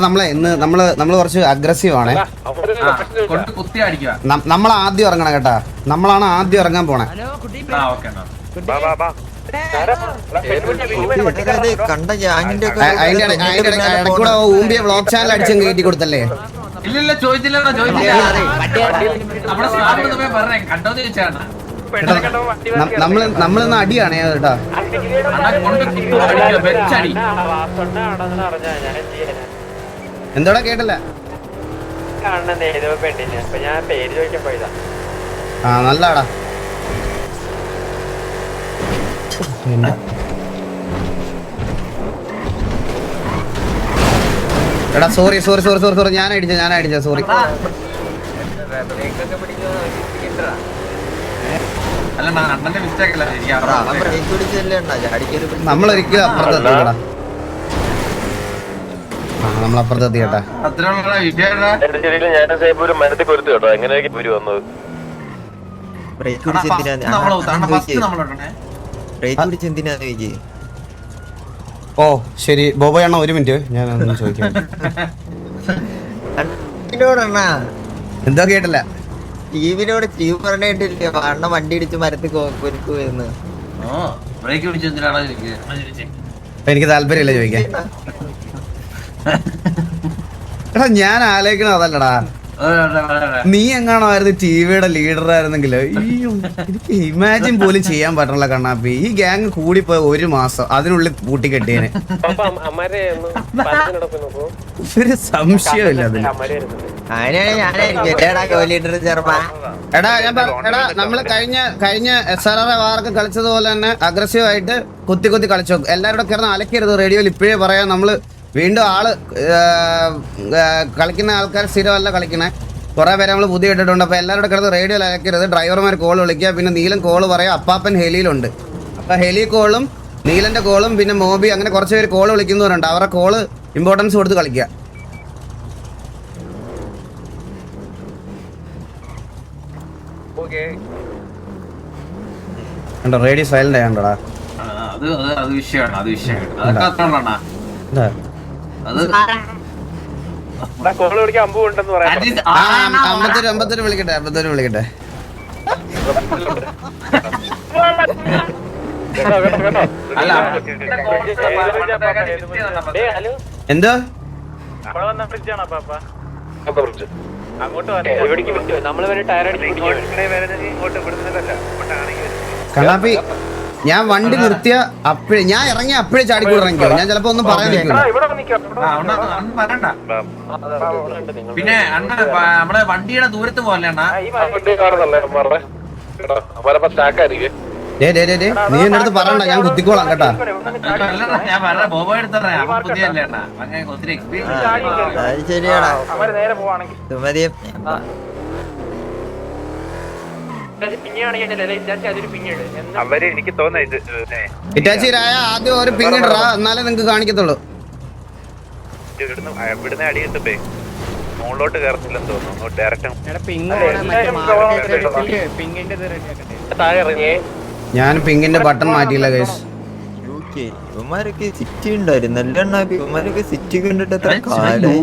നമ്മളെ ഇന്ന് നമ്മള് കുറച്ച് അഗ്രസീവ് ആണ്. നമ്മൾ ആദ്യം ഇറങ്ങണം കേട്ടാ. നമ്മളാണ് ആദ്യം ഇറങ്ങാൻ പോണേ. അതിന്റെ ഇടയ്ക്കൂടെ ഊമ്പിയ വ്ളോഗ് ചാനൽ അടിച്ചും കയറ്റി കൊടുത്തല്ലേ? ഇല്ല ചോദിച്ചില്ല. നമ്മളിന്ന് അടിയാണ് കേട്ടാ. എന്തോടാ കേട്ടില്ല? ആ നല്ലടാ. എടാ സോറി ഞാൻ അടിച്ച സോറി. നമ്മളൊരിക്കലും അപ്പുറത്തെത്തിക്കടാ. നമ്മളപ്പുറത്തെത്തി കേട്ടാ. ഓ ശരി ബോബോയണ്ണ, ഒരു മിനിറ്റ് ഞാൻ ഒന്ന് ചോദിക്കാം. എന്തോ കേട്ടില്ല. ടിവിനോട് സ്റ്റീവ് പറഞ്ഞിട്ടില്ലേ അണ്ണ വണ്ടി ഇടിച്ച് മരത്തിൽ കൊരുക്കുവെന്ന്? എനിക്ക് താല്പര്യമില്ല ചോദിക്കാൻ. എടാ ഞാൻ ആലോചിക്കണ അതല്ലടാ, നീ എങ്ങാണായിരുന്നു ടിവിയുടെ ലീഡർ ആയിരുന്നെങ്കിൽ എനിക്ക് ഇമാജിൻ പോലും ചെയ്യാൻ പറ്റണല്ല കണ്ണാപ്പി. ഈ ഗ്യാങ് കൂടിപ്പോയ 1 മാസം അതിനുള്ളിൽ പൂട്ടിക്കെട്ടിയേനെ. ഒരു സംശയമില്ല അതിന്. എടാ നമ്മള് കഴിഞ്ഞ SRR വാർക്ക് കളിച്ചതുപോലെ തന്നെ അഗ്രസീവ് ആയിട്ട് കുത്തി കളിച്ചു. എല്ലാവരും കിടന്ന് അലക്കരുത്. റേഡിയോയിൽ ഇപ്പോഴേ പറയാം. നമ്മള് വീണ്ടും കളിക്കുന്ന ആൾക്കാർ സ്ഥിരമല്ല കളിക്കണേ. കുറെ പേര് നമ്മൾ പുതിയ ഇട്ടിട്ടുണ്ട്. അപ്പൊ എല്ലാവരുടെ കിടന്ന് റേഡിയോയിൽ അലക്കരുത്. ഡ്രൈവർമാർ കോൾ വിളിക്കുക. പിന്നെ നീലൻ കോള് പറയാം. അപ്പാപ്പൻ ഹെലിയിലുണ്ട്. അപ്പൊ ഹെലി കോളും നീലന്റെ കോളും പിന്നെ മോബി അങ്ങനെ കുറച്ച് പേര് കോള് വിളിക്കുന്നവരുണ്ട്. അവരുടെ കോള് ഇമ്പോർട്ടൻസ് കൊടുത്ത് കളിക്കുക. Radio silent ആയണ്ടോടാ. അമ്പത്തൊരു വിളിക്കട്ടെ. എന്തോ കണ്ണാപ്പി, ഞാൻ വണ്ടി നിർത്തിയ അപ്പഴേ ഞാൻ ഇറങ്ങിയ അപ്പഴേ ചാടിക്കൂടെ ഇറങ്ങിക്കോ. ഞാൻ ചിലപ്പോ ഒന്നും പറയാൻ നിൽക്കില്ല. പിന്നെ നമ്മളെ വണ്ടിയുടെ ദൂരത്ത് പോലെ നീ എന്റെ അടുത്ത് പറയണ്ട, ഞാൻ കുത്തിക്കോളാം കേട്ടാ. ഇറ്റാച്ചിരായ ആദ്യം ഒരു പിങ് ഇടറാ, എന്നാലേ നിങ്ങക്ക് കാണിക്കത്തുള്ളൂ. ഇവിടുന്ന് അടി കിട്ടപ്പേ മുകളിലോട്ട് കയറത്തില്ലെന്ന് തോന്നുന്നു. ഡയറക്റ്റ് ഞാൻ പിങ്ങിന്റെ ബട്ടൺ മാറ്റിയില്ല ഗൈസ്. ഇവന്മാരൊക്കെ സിറ്റി ഉണ്ടായിരുന്നു. ഇവന്മാരൊക്കെ സിറ്റി കണ്ടിട്ട് എത്ര കാലം.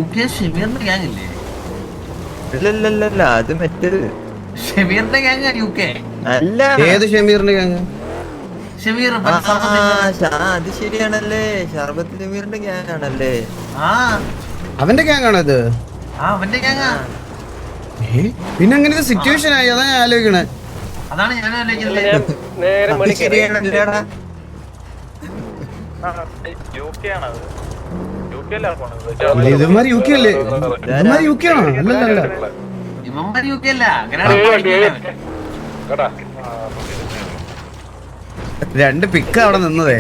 ഇല്ലല്ല അത് മറ്റൊരു അല്ല. ഏത് ഷമീറിന്റെ ഗ്യാങ്? അത് ശരിയാണല്ലേ, ഷർബത്ത് ഷമീറിന്റെ ഗ്യാങ് ആണല്ലേ. അവന്റെ ഗ്യാങ് ആണോ ഇത്? പിന്നെ അങ്ങനെ സിറ്റുവേഷൻ ആയി. അതാ ഞാൻ ആലോചിക്കണേ. ഇതുമാരി യു കെ അല്ലേ? ഇതുമാരി യു കെ ആണോ? അല്ലല്ല രണ്ട് പിക്ക് അവിടെ നിന്നതേ.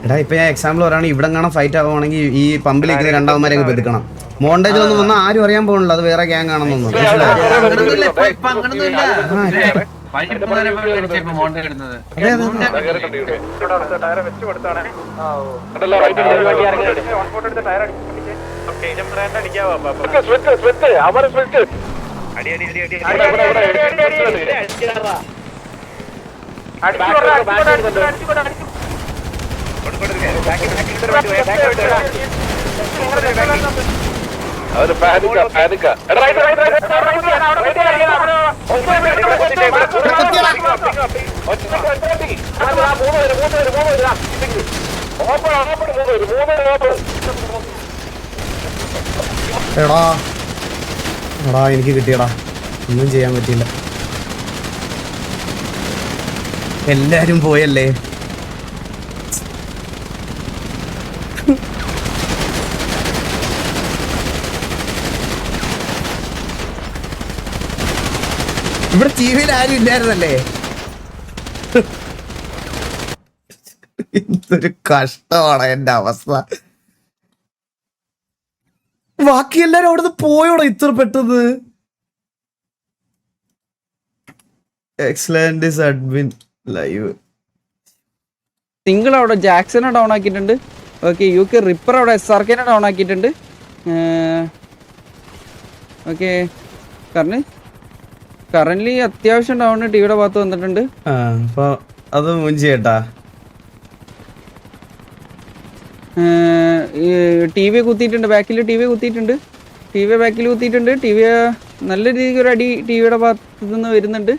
എടാ ഇപ്പൊ ഞാൻ എക്സാമ്പിൾ പറയുകയാണെങ്കിൽ ഇവിടെ കാണാൻ ഫൈറ്റ് ആവുകയാണെങ്കിൽ ഈ പമ്പിലേക്ക് രണ്ടാമന്മാരെ പെതുക്കണം. മോണ്ടേജിലൊന്നും വന്നാൽ ആരും അറിയാൻ പോകുന്നില്ല അത് വേറെ ഗ്യാങ് ആണെന്നൊന്നും. അടി അവര് പാനിക്ക എടാ എടാ എടാ എനിക്ക് കിട്ടിയടാ, ഒന്നും ചെയ്യാൻ പറ്റിയില്ല. എല്ലാരും പോയല്ലേ. ഇവിടെ ടിവിയിൽ ആരും ഇല്ലായിരുന്നല്ലേ. എന്തൊരു കഷ്ടമാണ് എന്റെ അവസ്ഥ. ബാക്കി എല്ലാരും അവിടുന്ന് പോയോടാ ഇത്ര പെട്ടെന്ന്. Excellent is admin live. Single അവിടെ ജാക്സനെ ഡൗൺ ആക്കിയിട്ടുണ്ട്. ഓക്കെ, UK റിപ്പർ അവിടെ SRKനെ ഡൗൺ ആക്കിയിട്ടുണ്ട്. ഓക്കെ, കറന്റ് അത്യാവശ്യം ഡൗൺ ടിവിയുടെ ഭാഗത്ത് വന്നിട്ടുണ്ട്. അപ്പൊ അത് മുഞ്ചേട്ടാ. TV കുത്തിയിട്ടുണ്ട്, ബാക്കിൽ TV കുത്തിയിട്ടുണ്ട്. ബാക്കിൽ കുത്തിയിട്ടുണ്ട്. നല്ല രീതിക്ക് ഒരു അടി ടിവിയുടെ ഭാഗത്ത് നിന്ന് വരുന്നുണ്ട്.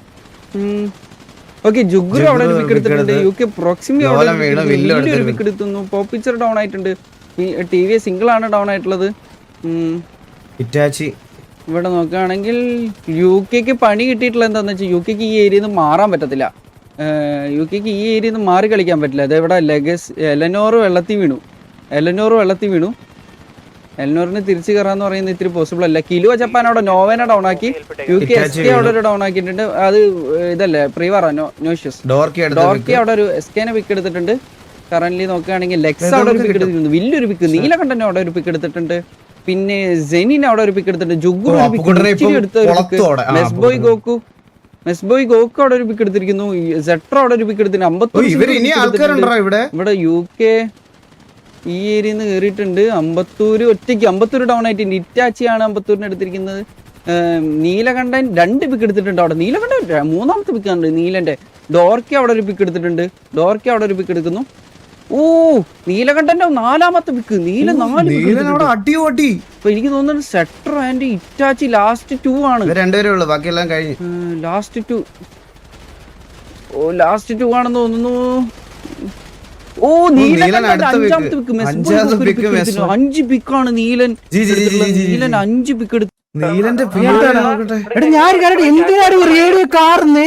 ഓക്കെ, ജുഗ്രു അവിടെ ഒരു പിക്ക് എടുത്തിട്ടുണ്ട്. UK പ്രോക്സിമി അവിടെ വലിയൊരു പിക്ക് എടുത്തുന്നു. പോപ്പിച്ചർ ഡൗൺ ആയിട്ടുണ്ട്. TV സിംഗിൾ ആണ് ഡൗൺ ആയിട്ടുള്ളത്. ഇവിടെ നോക്കുകയാണെങ്കിൽ UK പണി കിട്ടിയിട്ടുള്ള എന്താണെന്ന് വെച്ചാൽ UK ഈ ഏരിയയിൽ നിന്ന് മാറാൻ പറ്റത്തില്ല. UK ഈ ഏരിയയിൽ നിന്ന് മാറി കളിക്കാൻ പറ്റില്ല. അതെവിടെ എലനോർ വെള്ളത്തിൽ വീണു. എലനോറിന് തിരിച്ചു കയറാന്ന് പറയുന്നത് ഇത്തിരി പോസിബിൾ അല്ല. കിലോ ജപ്പാൻ അവിടെ നോവേനെ ഡൗൺ ആക്കി. UK SK അവിടെ ഒരു ഡൗൺ ആക്കിയിട്ടുണ്ട്. അത് ഇതല്ലേ പ്രീവാറ നോഷ്യസ് ഡോർക്കി അവിടെ ഒരു SKനെ പിക്ക് എടുത്തിട്ടുണ്ട്. കറന്റ് നോക്കുകയാണെങ്കിൽ ലെക്സ് അവിടെ ഒരു പിക്ക് എടുത്തിട്ടുണ്ട്. വലിയൊരു പിക്ക്. നീലകണ്ഠനെ അവിടെ ഒരു പിക്ക് എടുത്തിട്ടുണ്ട്. പിന്നെ സെനിൻ അവിടെ ഒരു പിക്ക് എടുത്തിട്ടുണ്ട്. ജുഗു മെസ്ബോയ് ഗോക്കു അവിടെ ഒരു പിക്ക് എടുത്തിരിക്കുന്നു. സെട്രോ അവിടെ ഒരു പിക്ക് എടുത്തിട്ടുണ്ട്. 54 ഇവിടെ UK ഈ ഏരിയയിൽ നിന്ന് കയറിയിട്ടുണ്ട്. അമ്പത്തൂര് ഡൗൺ ആയിട്ടുണ്ട്. ഇറ്റാച്ചിയാണ് അമ്പത്തൂരിന് എടുത്തിരിക്കുന്നത്. നീലകണ്ഠൻ 2 പിക്ക് എടുത്തിട്ടുണ്ട്. അവിടെ നീലകണ്ഠൻ 3ാമത്തെ പിക്കാണ് നീലന്റെ. ഡോർക്കി അവിടെ ഒരു പിക്ക് എടുത്തിട്ടുണ്ട്. പിക്ക് എടുക്കുന്നു. ഓ, നീലകണ്ഠന്റെ 4ാമത്തെ പിക്ക്. നീല 4 അപ്പൊ എനിക്ക് തോന്നുന്നു സെട്രോ ആൻഡ് ഇറ്റാച്ചി ലാസ്റ്റ് 2 ആണ്. ലാസ്റ്റ് 2 ആണെന്ന് തോന്നുന്നു. ഓ, നീലൻ 5ാമത്തെ പിക്ക്. 5 പിക്കാണ് നീലൻ. 5 പിക്ക് എടുത്തു. നീലന്റെ ഞാൻ എന്തിനാണ് റേഡിയോ കാർന്ന്